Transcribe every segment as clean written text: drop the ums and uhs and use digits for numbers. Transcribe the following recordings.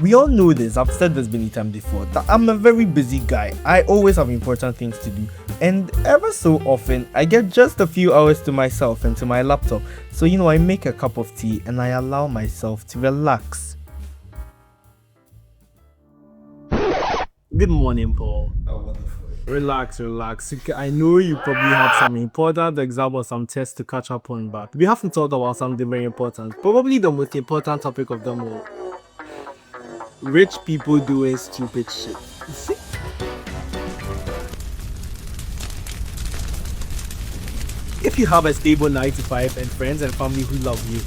We all know this, I've said this many times before, that I'm a very busy guy. I always have important things to do. And ever so often, I get just a few hours to myself and to my laptop. So, I make a cup of tea and I allow myself to relax. Good morning, Paul. Oh, wonderful. Relax. I know you probably have some important exam or some tests to catch up on, but we haven't talked about something very important. Probably the most important topic of them all. Rich people doing stupid shit. If you have a stable 9 to 5 and friends and family who love you,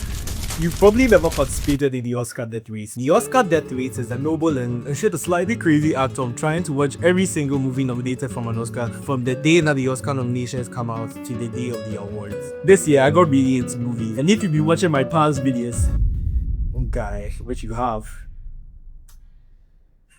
you've probably never participated in the Oscar death race. The Oscar death race is a noble and a slightly crazy act of trying to watch every single movie nominated from an Oscar from the day that the Oscar nominations come out to the day of the awards. This year I got really into movies, and if you've been watching my past videos, guy, which you have,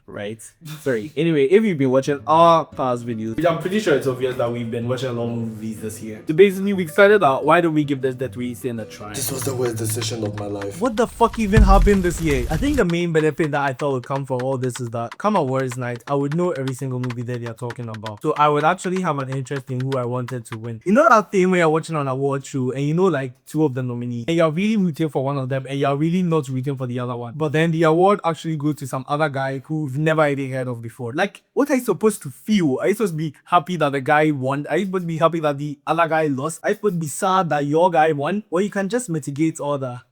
right? Sorry. Anyway, if you've been watching our past videos, which I'm pretty sure it's obvious that we've been watching a lot of movies this year. So basically, we decided that why don't we give this death race a try? This was the worst decision of my life. What the fuck even happened this year? I think the main benefit that I thought would come from all this is that come awards night, I would know every single movie that they are talking about. So I would actually have an interest in who I wanted to win. You know that thing where you're watching an award show and you know like two of the nominees and you're really rooting for one of them and you're really not rooting for the other one. But then the award actually goes to some other guy who've never even heard of before. Like, what are you supposed to feel? Are you supposed to be happy that the guy won? Are you supposed to be happy that the other guy lost? Are you supposed to be sad that your guy won? Or you can just mitigate all that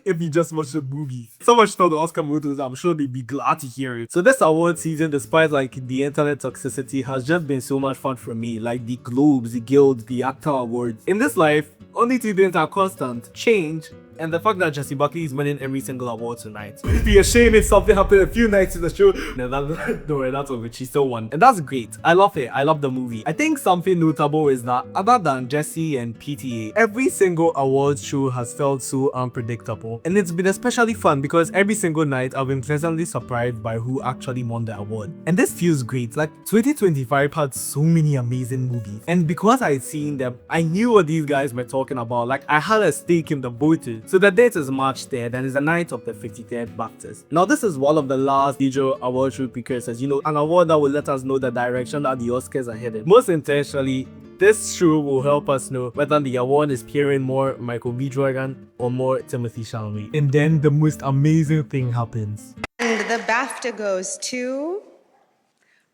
if you just watch the movie. So much for the Oscar voters, I'm sure they'd be glad to hear it. So this award season, despite like the internet toxicity, has just been so much fun for me. Like the Globes, the Guild, the Actor Awards. In this life, only two things are constant: change and the fact that Jesse Buckley is winning every single award tonight. It'd be a shame if something happened a few nights in the show. No, don't worry, that's over. She still won. And that's great. I love it. I love the movie. I think something notable is that other than Jesse and PTA, every single award show has felt so unpredictable. And it's been especially fun because every single night I've been pleasantly surprised by who actually won the award. And this feels great. Like 2025 had so many amazing movies. And because I'd seen them, I knew what these guys were talking about. Like I had a stake in the voters. So the date is March 3rd and it's the night of the 53rd BAFTAs. Now this is one of the last major award show precursors, an award that will let us know the direction that the Oscars are headed. Most intentionally, this show will help us know whether the award is pairing more Michael B. Jordan or more Timothy Chalamet. And then the most amazing thing happens. And the BAFTA goes to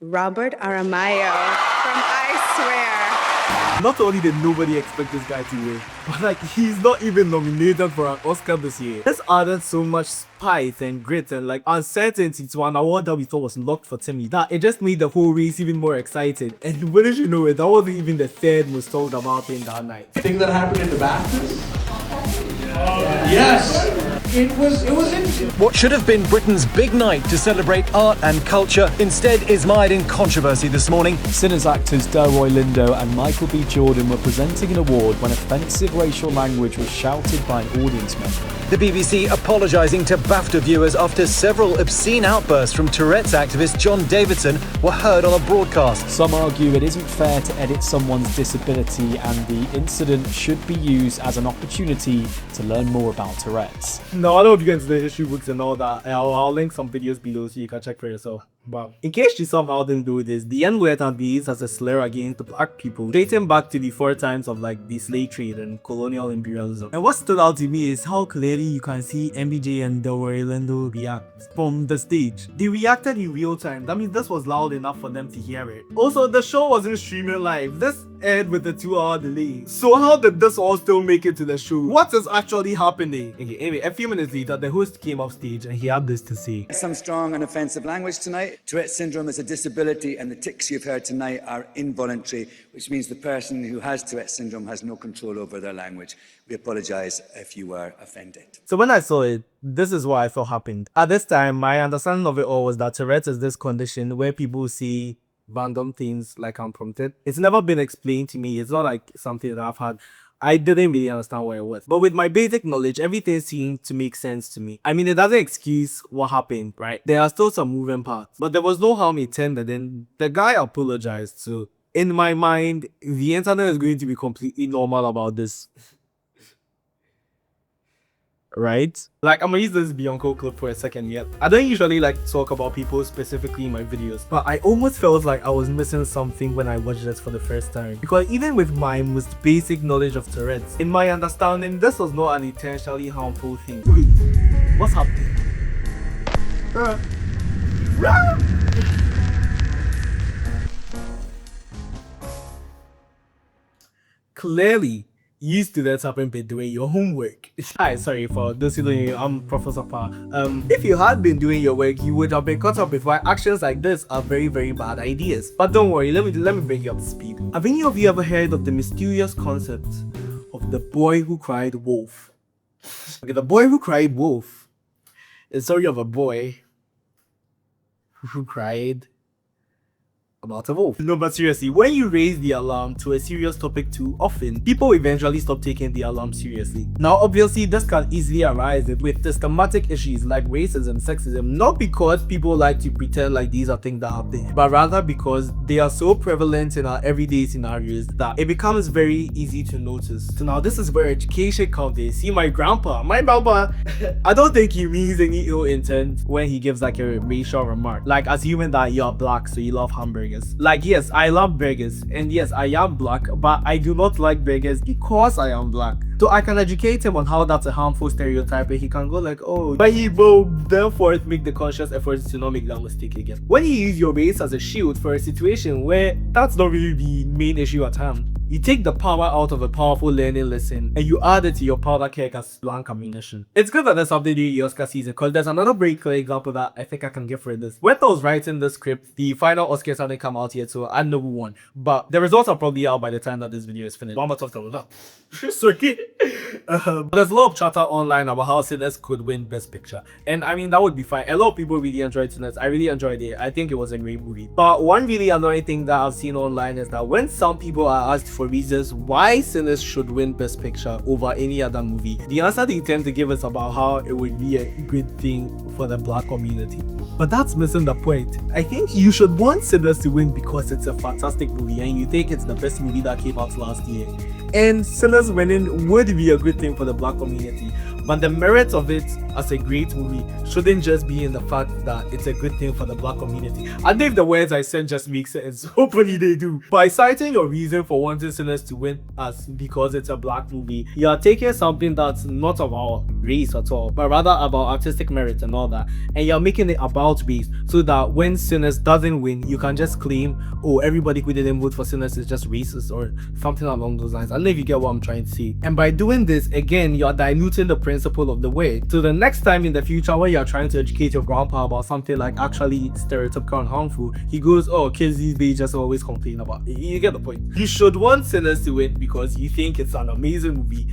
Robert Aramayo from I Swear. Not only did nobody expect this guy to win, but like he's not even nominated for an Oscar this year. This added so much spice and grit and like uncertainty to an award that we thought was locked for Timmy, that it just made the whole race even more exciting. And wouldn't you know it, that wasn't even the third most talked about thing that night. Thing that happened in the BAFTAs? Yes. It was interesting. What should have been Britain's big night to celebrate art and culture instead is mired in controversy this morning. Sinners actors Delroy Lindo and Michael B. Jordan were presenting an award when offensive racial language was shouted by an audience member. The BBC apologising to BAFTA viewers after several obscene outbursts from Tourette's activist John Davidson were heard on a broadcast. Some argue it isn't fair to edit someone's disability and the incident should be used as an opportunity to learn more about Tourette's. No, I don't get into the history books and all that. I'll link some videos below so you can check for yourself. But in case you somehow didn't do this, Diann can be used as a slur against the black people, dating back to the 4 times of like the slave trade and colonial imperialism. And what stood out to me is how clearly you can see MBJ and Delroy Lindo react from the stage. They reacted in real time. That means this was loud enough for them to hear it. Also, the show wasn't streaming live. This aired with a 2-hour delay. So how did this all still make it to the show? What is actually happening? Okay, anyway, a few minutes later, the host came off stage and he had this to say. Some strong and offensive language tonight. Tourette's syndrome is a disability and the tics you've heard tonight are involuntary, which means the person who has Tourette's syndrome has no control over their language. We apologise if you were offended. So when I saw it, this is what I thought happened. At this time, my understanding of it all was that Tourette's is this condition where people see random things like unprompted. It's never been explained to me. It's not like something that I've had. I didn't really understand what it was. But with my basic knowledge, everything seemed to make sense to me. I mean, it doesn't excuse what happened, right? There are still some moving parts. But there was no harm intended, and the guy apologized. So in my mind, the internet is going to be completely normal about this. right? Like, I'm gonna use this Bianco clip for a second yet. I don't usually like to talk about people specifically in my videos, but I almost felt like I was missing something when I watched this for the first time. Because even with my most basic knowledge of Tourette's, in my understanding, this was not an intentionally harmful thing. Wait, what's happening? Clearly, you students haven't been doing your homework. Hi, sorry for those who don't know, I'm Professor Pa. If you had been doing your work, you would have been caught up with why actions like this are very, very bad ideas. But don't worry, let me bring you up to speed. Have any of you ever heard of the mysterious concept of the boy who cried wolf? Okay, the boy who cried wolf is the story of a boy who cried about a wolf. No, but seriously, when you raise the alarm to a serious topic too often, people eventually stop taking the alarm seriously. Now, obviously, this can easily arise with systematic issues like racism, sexism, not because people like to pretend like these are things that happen, but rather because they are so prevalent in our everyday scenarios that it becomes very easy to notice. So now, this is where education comes in. See, my grandpa, I don't think he means any ill intent when he gives like a racial remark, like assuming that you're black so you love hamburgers. Like, yes, I love burgers, and yes, I am black, but I do not like burgers because I am black. So I can educate him on how that's a harmful stereotype, and he can go like, oh, but he will therefore make the conscious effort to not make that mistake again. When you use your race as a shield for a situation where that's not really the main issue at hand, you take the power out of a powerful learning lesson and you add it to your powder keg as blank ammunition. It's good that there's something new in the Oscar season, because there's another very clear example that I think I can give for this. When I was writing this script, the final Oscars hadn't come out yet, so I know who won. But the results are probably out by the time that this video is finished. One more talk about that. Sorry. There's a lot of chatter online about how Sinners could win Best Picture. And I mean, that would be fine. A lot of people really enjoyed Sinners. I really enjoyed it. I think it was a great movie. But one really annoying thing that I've seen online is that when some people are asked for reasons why Sinners should win Best Picture over any other movie, the answer they tend to give is about how it would be a good thing for the black community. But that's missing the point. I think you should want Sinners to win because it's a fantastic movie and you think it's the best movie that came out last year. And Sinners winning would be a good thing for the black community. But the merit of it as a great movie shouldn't just be in the fact that it's a good thing for the black community. And if the words I said just make sense, hopefully they do. By citing your reason for wanting Sinners to win as because it's a black movie, you are taking something that's not of our race at all, but rather about artistic merit and all that, and you're making it about race, so that when Sinners doesn't win, you can just claim, oh, everybody who didn't vote for Sinners is just racist or something along those lines. I don't know if you get what I'm trying to say. And by doing this, again, you're diluting the principle of the word. So the next time in the future when you're trying to educate your grandpa about something like actually stereotypical and harmful, he goes, oh, kids these days just always complain about it. You get the point. You should want Sinners to win because you think it's an amazing movie,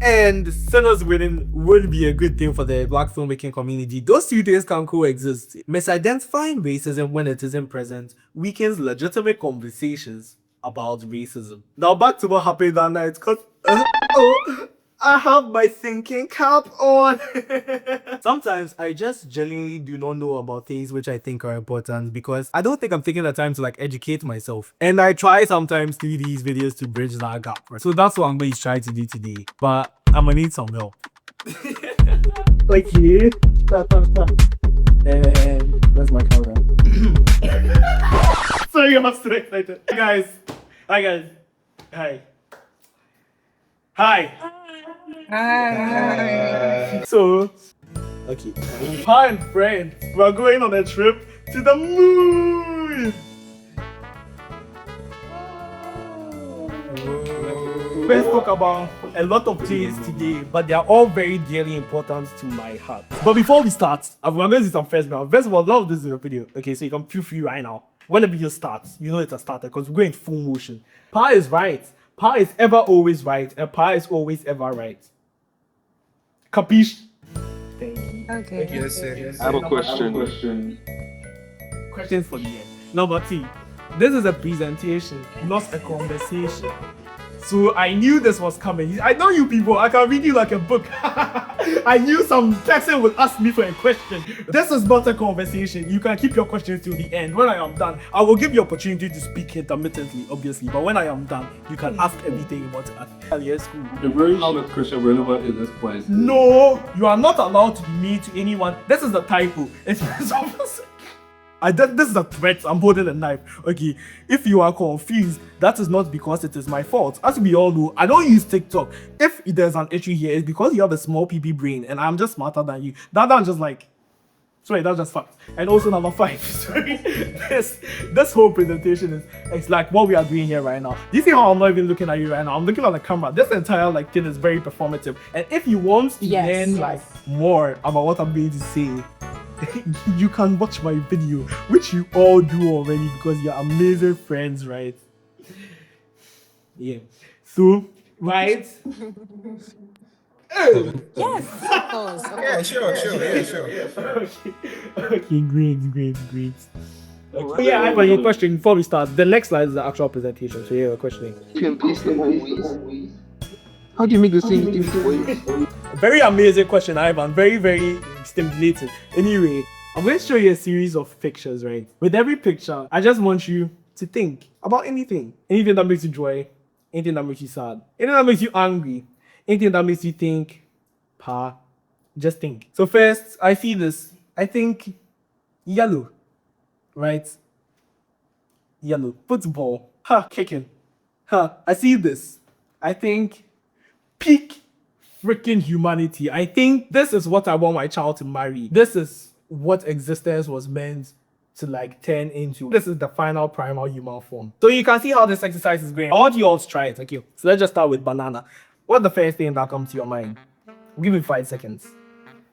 and Sinners winning would be a good thing for the black filmmaking community. Those two things can coexist. Misidentifying racism when it isn't present weakens legitimate conversations about racism. Now back to what happened that night, because I have my thinking cap on. Sometimes I just genuinely do not know about things which I think are important because I don't think I'm taking the time to like educate myself. And I try sometimes to do these videos to bridge that gap. Right? So that's what I'm going to try to do today. But I'm going to need some help. Thank you. And where's my camera? Sorry, I'm so excited. Hi guys. Hi. So, okay, Pa and friend, we're going on a trip to the moon. Let's talk about a lot of things today, but they are all very dearly important to my heart. But before we start, I'm going to do some first now. First of all, love this video. Okay, so you can feel free right now. When the video starts, you know it's a starter because we're going full motion. Pa is right. Pa is ever always right, and Pa is always ever right. Capiche? Thank you. Okay. Yes. I have a question. Questions for the end. Number 2. This is a presentation, not a conversation. So I knew this was coming. I know you people, I can read you like a book. I knew some person would ask me for a question. This is not a conversation. You can keep your questions till the end. When I am done, I will give you opportunity to speak intermittently, obviously. But when I am done, you can ask everything you want to ask. Hell yes, cool. The version of the question relevant in this place. No, you are not allowed to be mean to anyone. This is the typo. This is a threat. I'm holding a knife. Okay, if you are confused, that is not because it is my fault. As we all know, I don't use TikTok. If there's an issue here, it's because you have a small PP brain and I'm just smarter than you. That's just like, sorry, that's just fact. And also number 5, sorry, this whole presentation it's like what we are doing here right now. Do you see how I'm not even looking at you right now? I'm looking at the camera. This entire like thing is very performative. And if you want to learn like more about what I'm going to say, you can watch my video, which you all do already because you're amazing friends, right? Yeah. So, right? Yes, of course. Yeah, sure. Okay, great. Okay. Yeah, I have a question before we start. The next slide is the actual presentation. So, yeah, we're questioning. How do you make the same thing twice? Very amazing question, Ivan. Very, very stimulating. Anyway, I'm going to show you a series of pictures, right? With every picture, I just want you to think about anything. Anything that makes you joy, anything that makes you sad, anything that makes you angry, anything that makes you think, just think. So first, I see this. I think yellow, right? Yellow. Football. Kicking. I see this. I think peak freaking humanity. I think this is what I want my child to marry. This is what existence was meant to like turn into. This is the final primal human form. So you can see how this exercise is going. I want you all to try it. Okay, so let's just start with banana. What's the first thing that comes to your mind? Give me 5 seconds.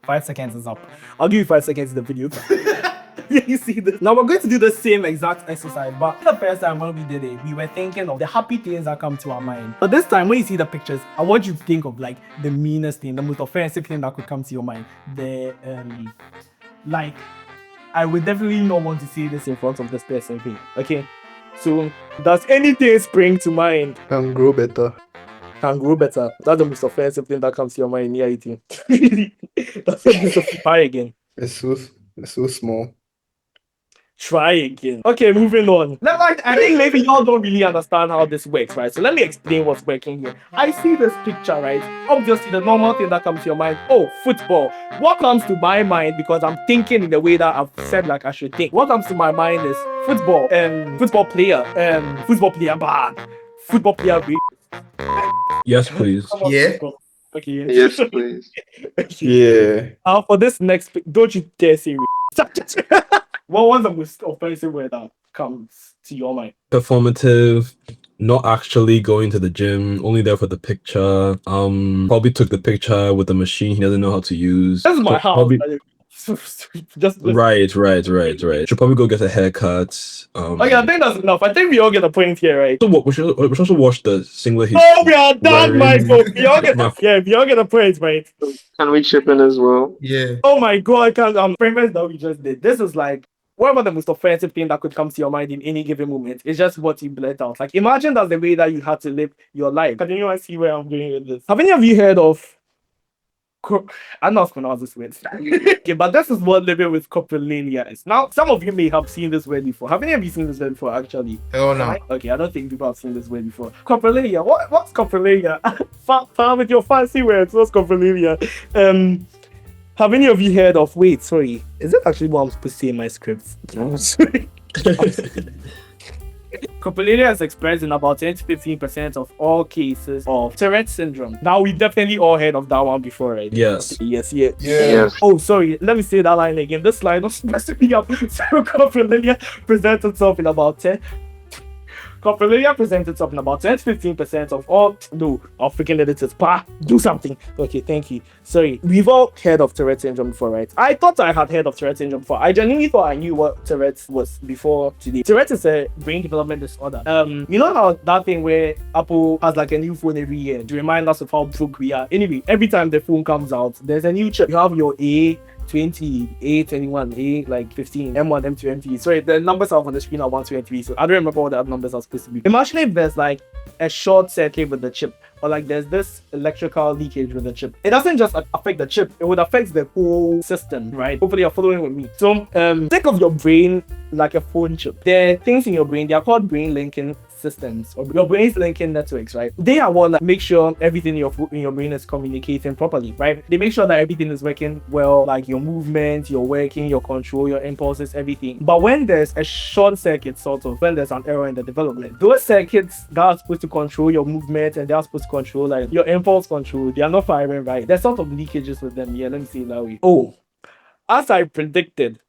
5 seconds is up. I'll give you 5 seconds in the video. You see this? Now we're going to do the same exact exercise, but the first time when we did it, we were thinking of the happy things that come to our mind. But this time, when you see the pictures, I want you to think of like the meanest thing, the most offensive thing that could come to your mind. Like, I would definitely not want to see this in front of this person. Okay? So, does anything spring to mind? Can grow better. Can grow better. That's the most offensive thing that comes to your mind. Yeah, eating. That's the most offensive. Try again. It's so small. Try again. Okay, moving on. I think maybe y'all don't really understand how this works, right? So let me explain what's working here. I see this picture, right? Obviously, the normal thing that comes to your mind, oh, football. What comes to my mind, because I'm thinking in the way that I've said like I should think. What comes to my mind is football, football player, bad, football player. Yes, please. Yeah. Okay. Yes, please. Yeah. For this next, don't you dare say. What was the most offensive word that comes to your mind? Performative, not actually going to the gym, only there for the picture. Probably took the picture with the machine he doesn't know how to use. That's my house. Probably... just right. Should probably go get a haircut. Okay, I think that's enough. I think we all get a point here, right? So what? We should also watch the singlet. Oh, we are done, Michael. We all get a point, right? Can we chip in as well? Yeah. Oh my god, I can't. Premise that we just did. This is like, what about the most offensive thing that could come to your mind in any given moment? It's just what you blurt out. Like, imagine that's the way that you have to live your life. Can anyone see where I'm going with this? Have any of you heard of... I'm not pronounce this word. Okay, but this is what living with coprolalia is. Now, some of you may have seen this word before. Have any of you seen this word before, actually? Oh, no. Okay, I don't think people have seen this word before. Coprolalia. What's coprolalia? Far with your fancy words. What's coprolalia? Have any of you heard of... Wait, sorry. Is that actually what I'm supposed to say in my script? No, sorry. Coprolalia is expressed in about 10 to 15% of all cases of Tourette's syndrome. Now, we've definitely all heard of that one before, right? Yes. Yes. Oh, sorry. Let me say that line again. This line was messing me up. So, coprolalia presents itself in about 10... Coprolalia presents itself in about 10 to 15% of all... No, I'll freaking editors. Do something. Okay, thank you. Sorry. We've all heard of Tourette's syndrome before, right? I thought I had heard of Tourette's syndrome before. I genuinely thought I knew what Tourette's was before today. Tourette's is a brain development disorder. You know how that thing where Apple has like a new phone every year to remind us of how broke we are? Anyway, every time the phone comes out, there's a new chip. You have your A20, A21, A like 15, M1, M2, M3. Sorry, the numbers are on the screen are 1, 2, and 3. So I don't remember what the other numbers are supposed to be. Imagine if there's like a short circuit with the chip, or like there's this electrical leakage with the chip, it doesn't just affect the chip, it would affect the whole system, right? Hopefully you're following with me. So think of your brain like a phone chip. There are things in your brain, they are called brain linking systems, or your brain's linking networks, right? They are what like make sure everything in your brain is communicating properly, right? They make sure that everything is working well, like your movement, your working, your control, your impulses, everything. But when there's a short circuit, sort of, when there's an error in the development, those circuits that are supposed to control your movement and they are supposed to control like your impulse control, they are not firing right. There's sort of leakages with them. Yeah, let me see it that way. Oh, as I predicted,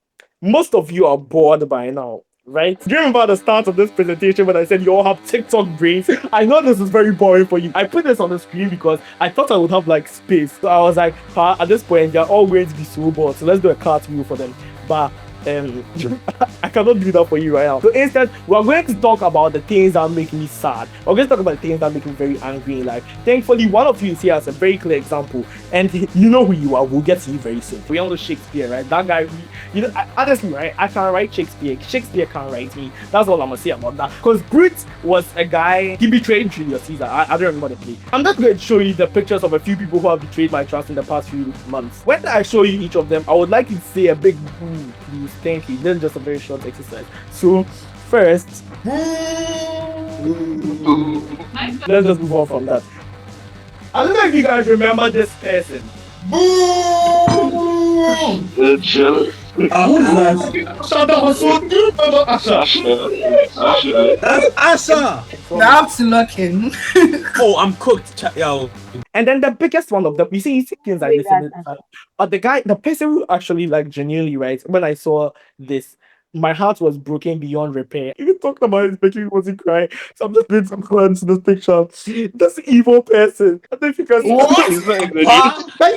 most of you are bored by now, right? Do you remember at the start of this presentation when I said you all have TikTok brains? I know this is very boring for you. I put this on the screen because I thought I would have like space. So I was like, at this point, they're all going to be so bored. So let's do a cartwheel for them. But I cannot do that for you right now. So instead, we're going to talk about the things that make me sad. We're going to talk about the things that make me very angry in life. Thankfully, one of you is here as a very clear example, and you know who you are. We'll get to you very soon. We all know Shakespeare, right? That guy, honestly, right? I can write Shakespeare. Shakespeare can't write me. That's all I'm gonna say about that. Because Brute was a guy, he betrayed Julius Caesar. I don't remember the play. I'm just going to show you the pictures of a few people who have betrayed my trust in the past few months. When I show you each of them, I would like you to say a big boo, please. Thank you. This is just a very short exercise. So, first, let's just move on from that. I don't know if you guys remember this person. Jealous. Who's that? Shut up, so do you remember Asha? That's Asha. That's looking. Oh, I'm cooked, yo. And then the biggest one of them, you see things I listen to. But the person who actually like genuinely, right, when I saw this, my heart was broken beyond repair. Even talking about his picture, he wasn't crying. So I'm just doing some comments in this picture. This evil person. I don't know if you guys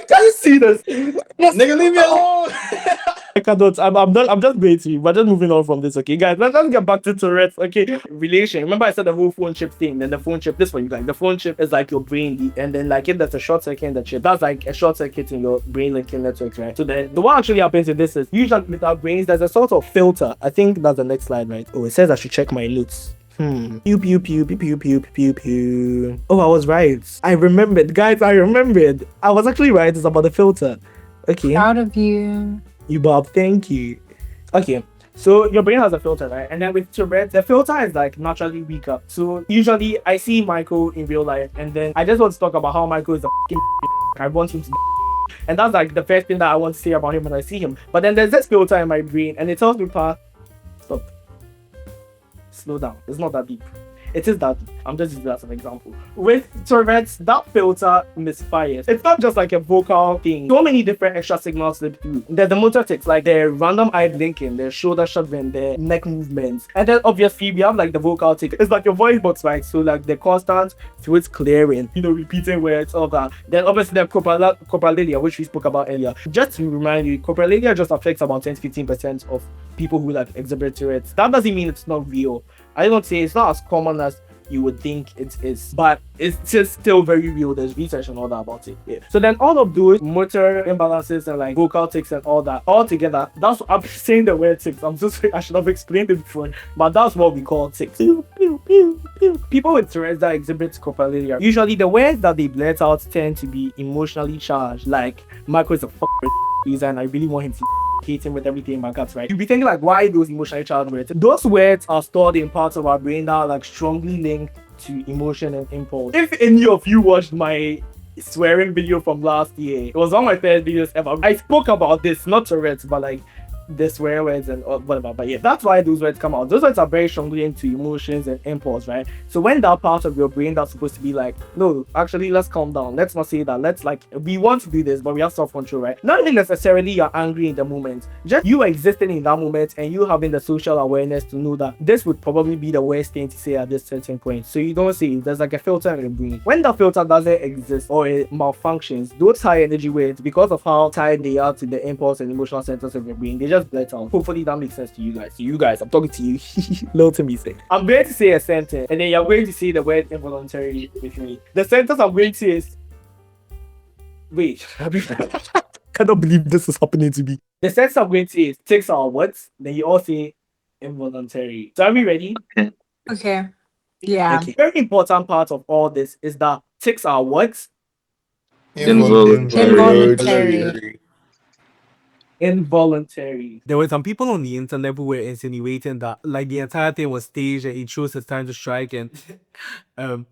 can you see this? Nigga, leave me alone. I cannot. I'm done. I'm just waiting. We're just moving on from this, okay, guys? Let's get back to Tourette's. Okay, relation. Remember, I said the whole phone chip thing. Then the phone chip. This one, you guys. The phone chip is like your brain, and then like if there's a short circuit in the chip, that's like a short circuit in your brain linking network, right? So then the what actually happens in this is usually with our brains, there's a sort of filter. I think that's the next slide, right? Oh, it says I should check my notes. Pew pew pew pew pew pew pew pew. Oh, I was right. I remembered, guys. I remembered. I was actually right. It's about the filter. Okay. Proud of you. You Bob, thank you. Okay, so your brain has a filter, right? And then with Tourette's, the filter is like naturally weaker. So usually I see Michael in real life, and then I just want to talk about how Michael is a fucking I want him to and that's like the first thing that I want to say about him when I see him. But then there's this filter in my brain, and it tells me, stop. Slow down. It's not that deep. It is that deep. I'm just using that as an example. With Tourette's, that filter misfires. It's not just like a vocal thing. So many different extra signals slip through. There's the motor tics, like the random eye blinking, the shoulder shuddering, the neck movements. And then obviously we have like the vocal tic. It's like your voice box, right? So like the constant throat clearing, repeating words, all that. Then obviously the coprolalia, which we spoke about earlier. Just to remind you, coprolalia just affects about 10-15% of people who like exhibit Tourette's. That doesn't mean it's not real. I don't say it's not as common as you would think it is, but it's just still very real. There's research and all that about it. Yeah. So then all of those motor imbalances and like vocal tics and all that all together, that's what I'm saying the word tics. I'm just I should have explained it before, but that's what we call tics. People with Tourette's that exhibit coprolalia, usually the words that they blurt out tend to be emotionally charged, like Michael is a user and I really want him to hate him with everything in my guts, right? You'll be thinking like, why those emotionally charged words? Those words are stored in parts of our brain that are like strongly linked to emotion and impulse. If any of you watched my swearing video from last year, it was one of my first videos ever. I spoke about this, not Tourette's, but like the swear words and whatever. But yeah, that's why those words come out. Those words are very strongly linked to emotions and impulse, right? So when that part of your brain that's supposed to be like, no, actually let's calm down, let's not say that, let's like, we want to do this but we have self-control, right? Not necessarily you're angry in the moment, just you existing in that moment and you having the social awareness to know that this would probably be the worst thing to say at this certain point. So you don't say it. There's like a filter in your brain. When that filter doesn't exist or it malfunctions, those high energy words, because of how tied they are to the impulse and emotional centers of your brain, they just blurt out. Hopefully that makes sense to you guys. So you guys, I'm talking to you. Little to me say. I'm going to say a sentence and then you're going to say the word involuntary with me. The sentence I'm going to say is wait. I cannot believe this is happening to me. The sentence I'm going to say is tics are what? Then you all say involuntary. So are we ready? Okay. Yeah. Thank you. Very important part of all this is that tics are what? Involuntary. Involuntary. There were some people on the internet who were insinuating that like the entire thing was staged and he chose his time to strike. And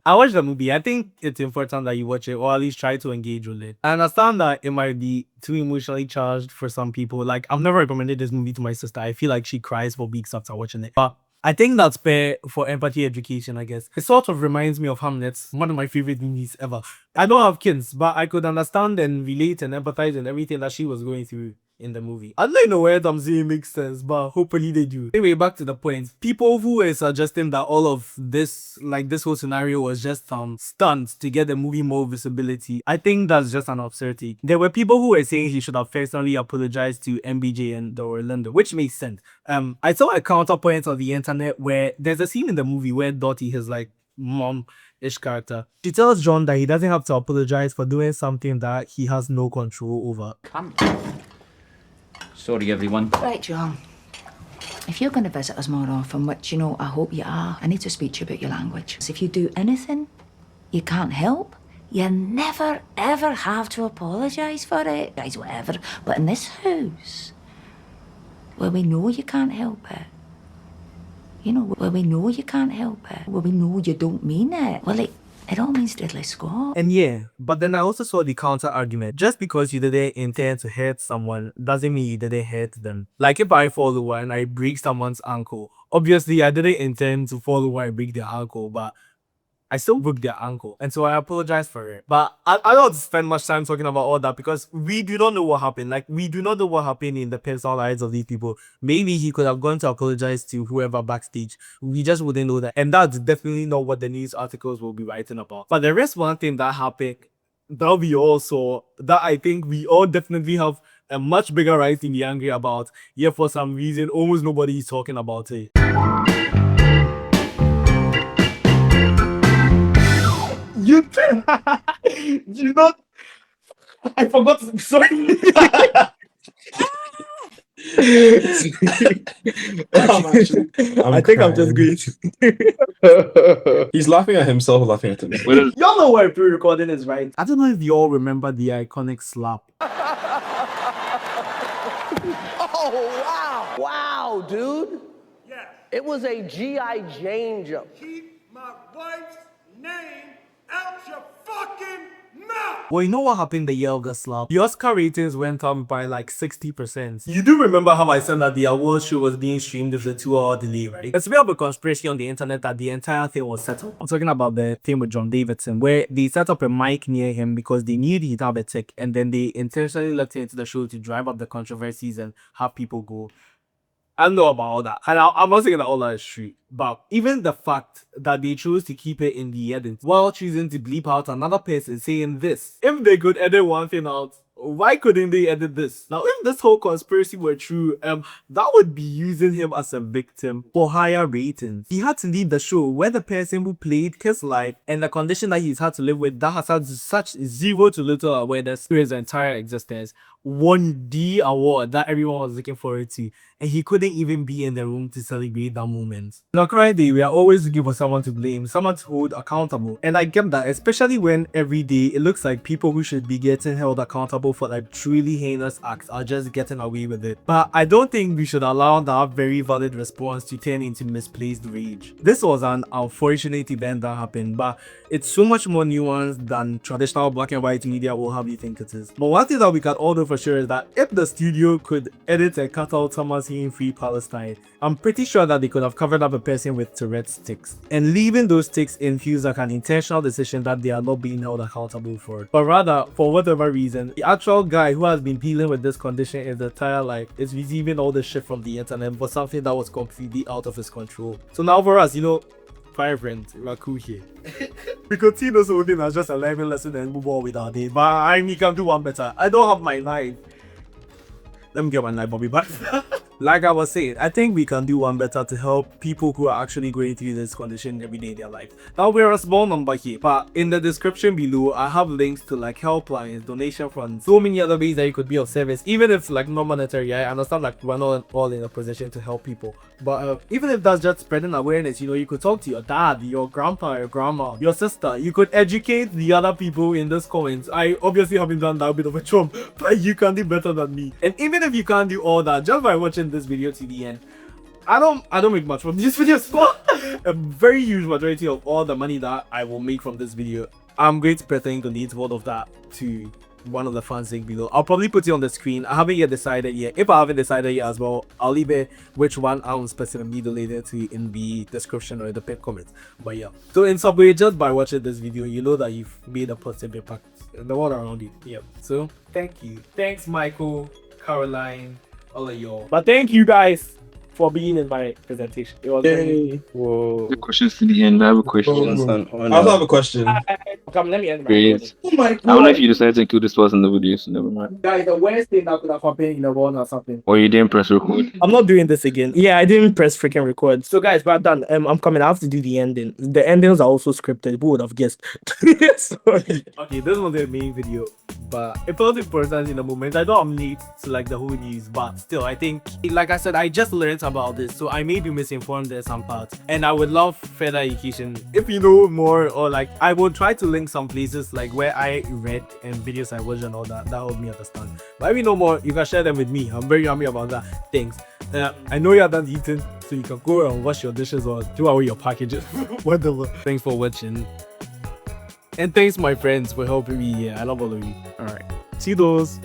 I watched the movie. I think it's important that you watch it or at least try to engage with it. I understand that it might be too emotionally charged for some people. Like I've never recommended this movie to my sister. I feel like she cries for weeks after watching it. But I think that's fair for empathy education, I guess. It sort of reminds me of Hamnet, one of my favorite movies ever. I don't have kids, but I could understand and relate and empathize and everything that she was going through in the movie. I don't know where I'm saying makes sense, but hopefully they do. Anyway, back to the point. People who were suggesting that all of this, like this whole scenario was just stunts to get the movie more visibility, I think that's just an absurdity. There were people who were saying he should have personally apologized to MBJ and the Orlando, which makes sense. I saw a counterpoint on the internet where there's a scene in the movie where Dottie, his like mom-ish character, she tells John that he doesn't have to apologize for doing something that he has no control over. Sorry, everyone. Right, John. If you're going to visit us more often, which, you know, I hope you are, I need to speak to you about your language. So if you do anything you can't help, you never, ever have to apologise for it. Guys, whatever. But in this house, where we know you can't help it, you know, where we know you can't help it, where we know you don't mean it, well, it all means diddly squat. And yeah, but then I also saw the counter argument. Just because you didn't intend to hurt someone doesn't mean you didn't hurt them. Like if I fall over and I break someone's ankle, obviously I didn't intend to fall over and break their ankle, but I still broke their ankle, and so I apologize for it. But I don't spend much time talking about all that because we do not know what happened. Like, we do not know what happened in the personal lives of these people. Maybe he could have gone to apologize to whoever backstage. We just wouldn't know that. And that's definitely not what the news articles will be writing about. But there is one thing that happened that we all saw that I think we all definitely have a much bigger right to be angry about. Yet for some reason, almost nobody is talking about it. You not. I forgot. Sorry. I think I'm just going to. He's laughing at himself, laughing at him. Y'all know where pre-recording is, right? I don't know if you all remember the iconic slap. Oh, wow. Wow, dude. Yeah. It was a G.I. Jane jump. Keep my wife's name out your fucking mouth! Well, you know what happened the year of the slap? The Oscar ratings went up by like 60%. You do remember how I said that the award show was being streamed with a 2-hour delay, right? It's a bit of a conspiracy on the internet that the entire thing was set up. I'm talking about the thing with John Davidson, where they set up a mic near him because they knew he'd have a tick, and then they intentionally left it into the show to drive up the controversies and have people go. I don't know about all that. And I'm not saying that all that is true. But even the fact that they chose to keep it in the edit while choosing to bleep out another person saying this. If they could edit one thing out, why couldn't they edit this? Now, if this whole conspiracy were true, that would be using him as a victim for higher ratings. He had to leave the show where the person who played his life and the condition that he's had to live with that has had such zero to little awareness through his entire existence won the award that everyone was looking forward to, and he couldn't even be in the room to celebrate that moment. In our current day, we are always looking for someone to blame, someone to hold accountable, and I get that, especially when every day it looks like people who should be getting held accountable for like truly heinous acts are just getting away with it. But I don't think we should allow that very valid response to turn into misplaced rage. This was an unfortunate event that happened, but it's so much more nuanced than traditional black and white media will have you think it is. But one thing that we can all know for sure is that if the studio could edit and cut out someone saying Free Palestine, I'm pretty sure that they could have covered up a person with Tourette's tics, and leaving those tics in feels like an intentional decision that they are not being held accountable for. But rather, for whatever reason, the actual guy who has been dealing with this condition his entire life is receiving all this shit from the internet for something that was completely out of his control. So now for us, you know, fire friends, we're cool here. We continue this whole thing as just a learning lesson and move on with our day. But I can do one better. I don't have my knife. Let me get my knife, Bobby, back. like I was saying, I think we can do one better to help people who are actually going through this condition every day in their life. Now, we're a small number here, but in the description below, I have links to like helplines, donation funds, so many other ways that you could be of service, even if like not monetary. I understand like we're not all in a position to help people, but even if that's just spreading awareness, you know, you could talk to your dad, your grandpa, your grandma, your sister. You could educate the other people in this comments. I obviously haven't done that bit of a job, but you can do better than me. And even if you can't do all that, just by watching this video to the end, I don't make much from these videos, but a very huge majority of all the money that I will make from this video, I'm going to pretend to donate all of that to one of the fans link below. I'll probably put it on the screen. I haven't yet decided yet. If I haven't decided yet as well, I'll leave it which one I'm specifically donated to in the description or in the pinned comments. But yeah, so in some way, just by watching this video, you know that you've made a positive impact in the world around you. Yeah, so thank you. Thanks Michael, Caroline, all of y'all. But thank you guys for being in my presentation. It was very... Whoa. The questions to the end. I have a question. I also have a question. Come, let me end my Great. Oh my God. I don't know if you decided to include this was in the video, so never mind. Guys, the worst thing that could have happened in the world or something. Or you didn't press record. I'm not doing this again. Yeah, I didn't press freaking record. So guys, we're done. I'm coming. I have to do the ending. The endings are also scripted. Who would have guessed? Sorry. Okay, this was the main video, but it felt important in the moment. I don't need to like the whole news, but still, I think, like I said, I just learned about this, so I may be misinformed in some parts, and I would love further education. If you know more, or like, I will try to link some places like where I read and videos I watched and all that. That helped me understand. But if you know more, you can share them with me. I'm very happy about that. Thanks. I know you're done eating, so you can go and wash your dishes or throw away your packages. Whatever. Thanks for watching. And thanks my friends for helping me here. I love all of you. Alright. See those.